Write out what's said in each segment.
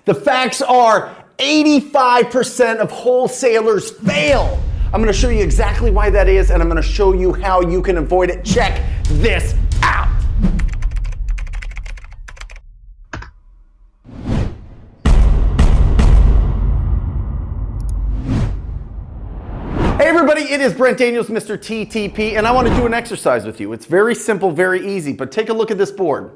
The facts are 85% of wholesalers fail. I'm going to show you exactly why that is, and I'm going to show you how you can avoid it. Check this out. Hey everybody, it is Brent Daniels, Mr. TTP, and I want to do an exercise with you. It's very simple, very easy, but take a look at this board.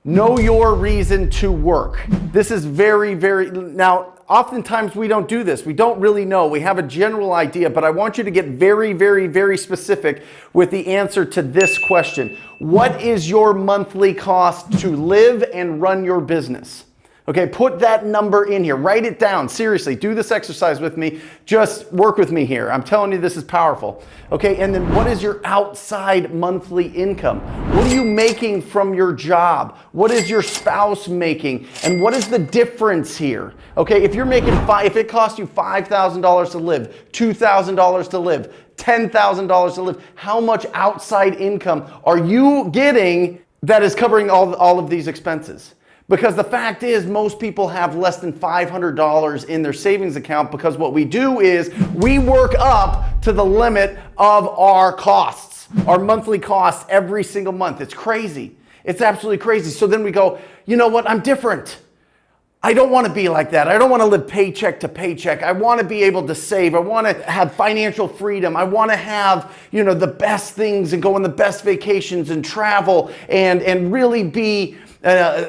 Know your reason to work. This is now, oftentimes we don't do this. We don't really know. We have a general idea, but I want you to get very specific with the answer to this question. What is your monthly cost to live and run your business? Okay, put that number in here. Write it down. Seriously, do this exercise with me. Just work with me here. I'm telling you, this is powerful. Okay, and then what is your outside monthly income? What are you making from your job? What is your spouse making? And what is the difference here? Okay, if you're making if it costs you $5,000 to live, $2,000 to live, $10,000 to live, how much outside income are you getting that is covering all of these expenses? Because the fact is, most people have less than $500 in their savings account, because what we do is we work up to the limit of our costs, our monthly costs every single month. It's crazy. It's absolutely crazy. So then we go, you know what? I'm different. I don't want to be like that. I don't want to live paycheck to paycheck. I want to be able to save. I want to have financial freedom. I want to have, the best things and go on the best vacations and travel and really be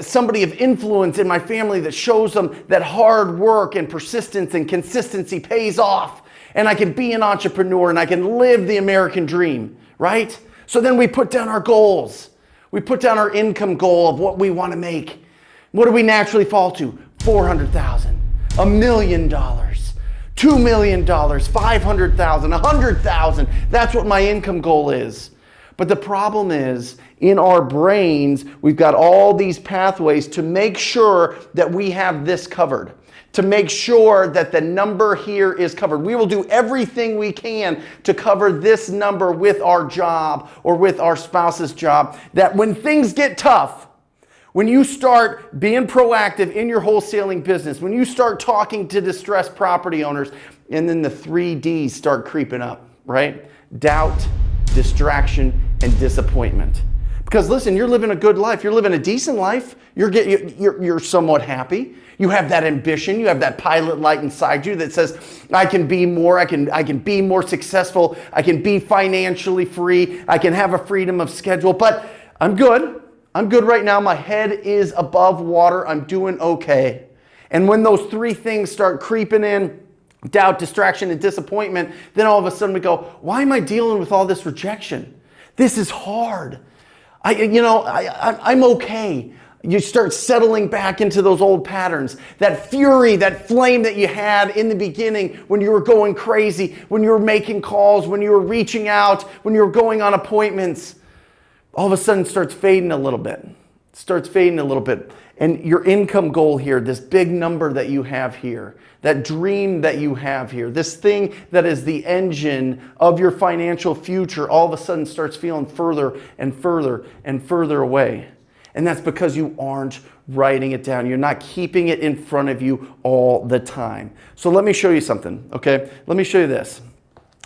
somebody of influence in my family that shows them that hard work and persistence and consistency pays off. And I can be an entrepreneur and I can live the American dream, right? So then we put down our goals. We put down our income goal of what we want to make. What do we naturally fall to? $400,000, $1 million, $2 million, $500,000, $100,000. That's what my income goal is. But the problem is, in our brains, we've got all these pathways to make sure that we have this covered, to make sure that the number here is covered. We will do everything we can to cover this number with our job or with our spouse's job, that when things get tough, when you start being proactive in your wholesaling business, when you start talking to distressed property owners, and then the 3 Ds start creeping up, right? Doubt, distraction, and disappointment. Because listen, you're living a good life. You're living a decent life. You're somewhat happy. You have that ambition. You have that pilot light inside you that says, I can be more. I can be more successful. I can be financially free. I can have a freedom of schedule. But I'm good. I'm good right now. My head is above water. I'm doing okay. And when those 3 things start creeping in, doubt, distraction, and disappointment, then all of a sudden we go, why am I dealing with all this rejection? This is hard. I'm okay. You start settling back into those old patterns. That fury, that flame that you had in the beginning when you were going crazy, when you were making calls, when you were reaching out, when you were going on appointments, all of a sudden starts fading a little bit. And your income goal here, this big number that you have here, that dream that you have here, this thing that is the engine of your financial future, all of a sudden starts feeling further and further away. And that's because you aren't writing it down. You're not keeping it in front of you all the time. So let me show you something, okay? Let me show you this.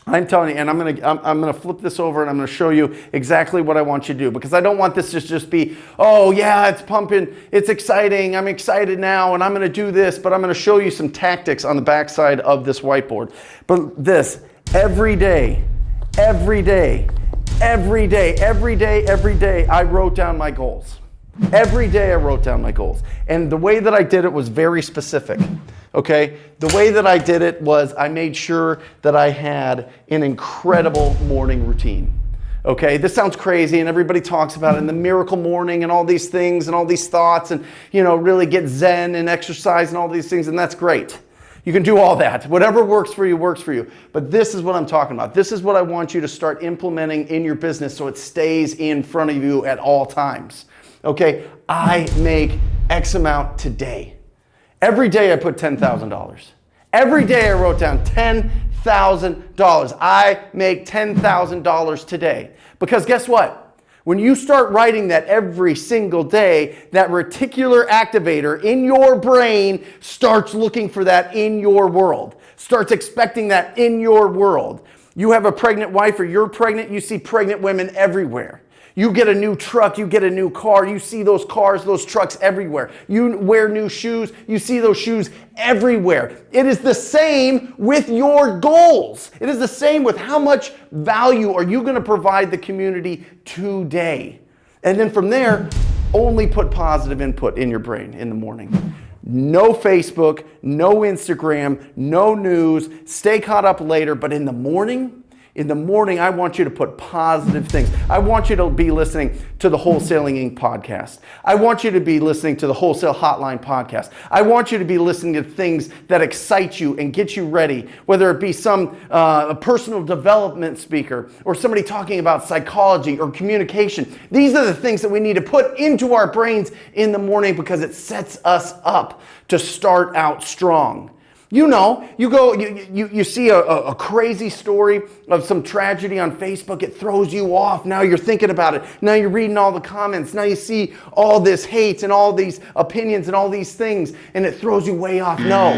I'm telling you, and I'm gonna flip this over and I'm gonna show you exactly what I want you to do, because I don't want this to just be, oh yeah, it's pumping, it's exciting, I'm excited now, and I'm gonna do this, but I'm gonna show you some tactics on the backside of this whiteboard. But this, every day, I wrote down my goals. Every day I wrote down my goals. And the way that I did it was very specific. Okay, the way that I did it was I made sure that I had an incredible morning routine. Okay, this sounds crazy and everybody talks about it in the miracle morning and all these things and all these thoughts and, really get zen and exercise and all these things, and that's great. You can do all that. Whatever works for you, works for you. But this is what I'm talking about. This is what I want you to start implementing in your business so it stays in front of you at all times. Okay, I make X amount today. Every day I put $10,000. Every day I wrote down $10,000. I make $10,000 today. Because guess what? When you start writing that every single day, that reticular activator in your brain starts looking for that in your world, starts expecting that in your world. You have a pregnant wife or you're pregnant, you see pregnant women everywhere. You get a new truck, you get a new car, you see those cars, those trucks everywhere. You wear new shoes, you see those shoes everywhere. It is the same with your goals. It is the same with how much value are you going to provide the community today. And then from there, only put positive input in your brain in the morning. No Facebook, no Instagram, no news, stay caught up later, but in the morning, I want you to put positive things. I want you to be listening to the Wholesaling Inc. podcast. I want you to be listening to the Wholesale Hotline podcast. I want you to be listening to things that excite you and get you ready, whether it be some a personal development speaker or somebody talking about psychology or communication. These are the things that we need to put into our brains in the morning because it sets us up to start out strong. You know, you see a crazy story of some tragedy on Facebook, it throws you off. Now you're thinking about it. Now you're reading all the comments. Now you see all this hate and all these opinions and all these things, and it throws you way off. No,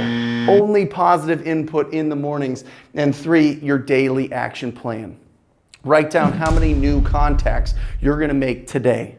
only positive input in the mornings. And 3, your daily action plan. Write down how many new contacts you're going to make today.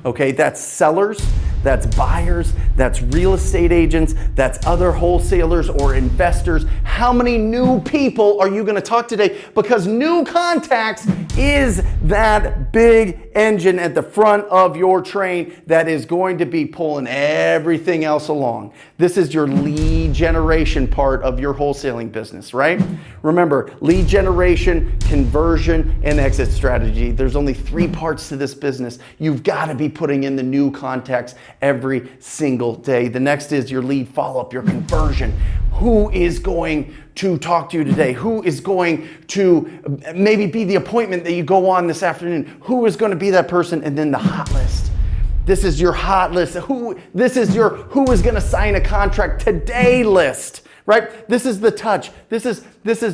Okay, that's sellers, that's buyers, that's real estate agents, that's other wholesalers or investors. How many new people are you going to talk today? Because new contacts is that big engine at the front of your train that is going to be pulling everything else along. This is your lead generation part of your wholesaling business, right? Remember, lead generation, conversion, and exit strategy. There's only 3 parts to this business. You've got to be putting in the new contacts every single day. The next is your lead follow-up, your conversion. Who is going to talk to you today? Who is going to maybe be the appointment that you go on this afternoon? Who is going to be that person? And then the hot list. This is your hot list. This is your who is going to sign a contract today list. Right? This is the touch. This is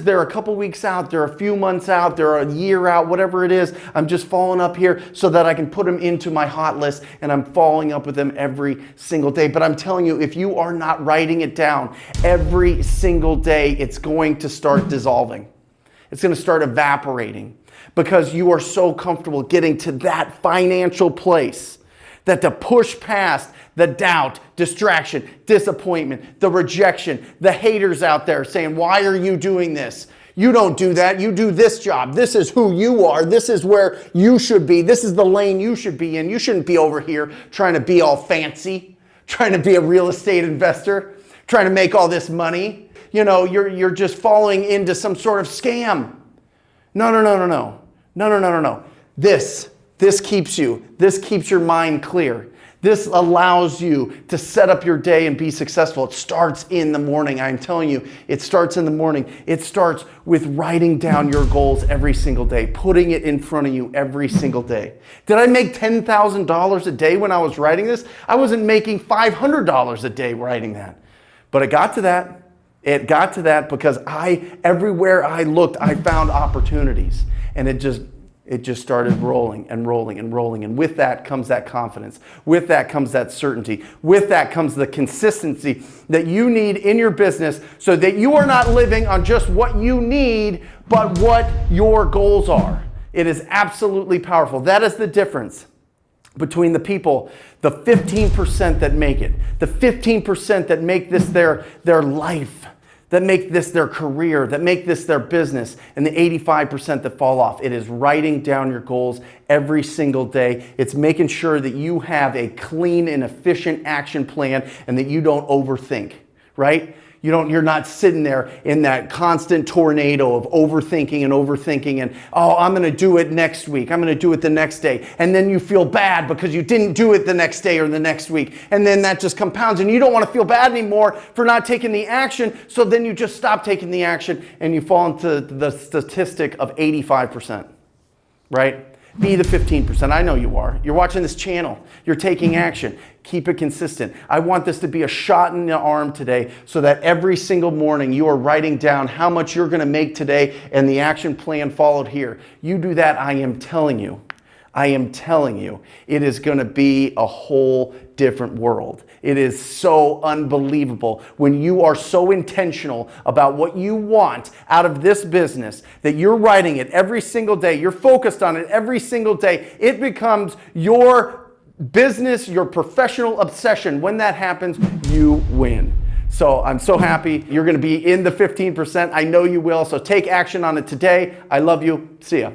they're a couple weeks out, they're a few months out, they're a year out, whatever it is. I'm just following up here so that I can put them into my hot list, and I'm following up with them every single day. But I'm telling you, if you are not writing it down every single day, it's going to start dissolving. It's going to start evaporating because you are so comfortable getting to that financial place that to push past the doubt, distraction, disappointment, the rejection, the haters out there saying, why are you doing this? You don't do that. You do this job. This is who you are. This is where you should be. This is the lane you should be in. You shouldn't be over here trying to be all fancy, trying to be a real estate investor, trying to make all this money. You know, you're just falling into some sort of scam. No. This keeps your mind clear. This allows you to set up your day and be successful. It starts in the morning. I'm telling you, it starts in the morning. It starts with writing down your goals every single day, putting it in front of you every single day. Did I make $10,000 a day when I was writing this? I wasn't making $500 a day writing that. But it got to that. It got to that because everywhere I looked, I found opportunities. And it just started rolling. And with that comes that confidence. With that comes that certainty. With that comes the consistency that you need in your business so that you are not living on just what you need, but what your goals are. It is absolutely powerful. That is the difference between the people, the 15% that make it, the 15% that make this their life, that make this their career, that make this their business, and the 85% that fall off. It is writing down your goals every single day. It's making sure that you have a clean and efficient action plan and that you don't overthink, right? You're not sitting there in that constant tornado of overthinking and, oh, I'm going to do it next week. I'm going to do it the next day. And then you feel bad because you didn't do it the next day or the next week. And then that just compounds and you don't want to feel bad anymore for not taking the action. So then you just stop taking the action and you fall into the statistic of 85%, right? Be the 15%. I know you are. You're watching this channel. You're taking action. Keep it consistent. I want this to be a shot in the arm today so that every single morning you are writing down how much you're going to make today and the action plan followed here. You do that, I am telling you, I am telling you, it is going to be a whole different world. It is so unbelievable when you are so intentional about what you want out of this business that you're writing it every single day. You're focused on it every single day. It becomes your business, your professional obsession. When that happens, you win. So I'm so happy you're going to be in the 15%. I know you will. So take action on it today. I love you. See ya.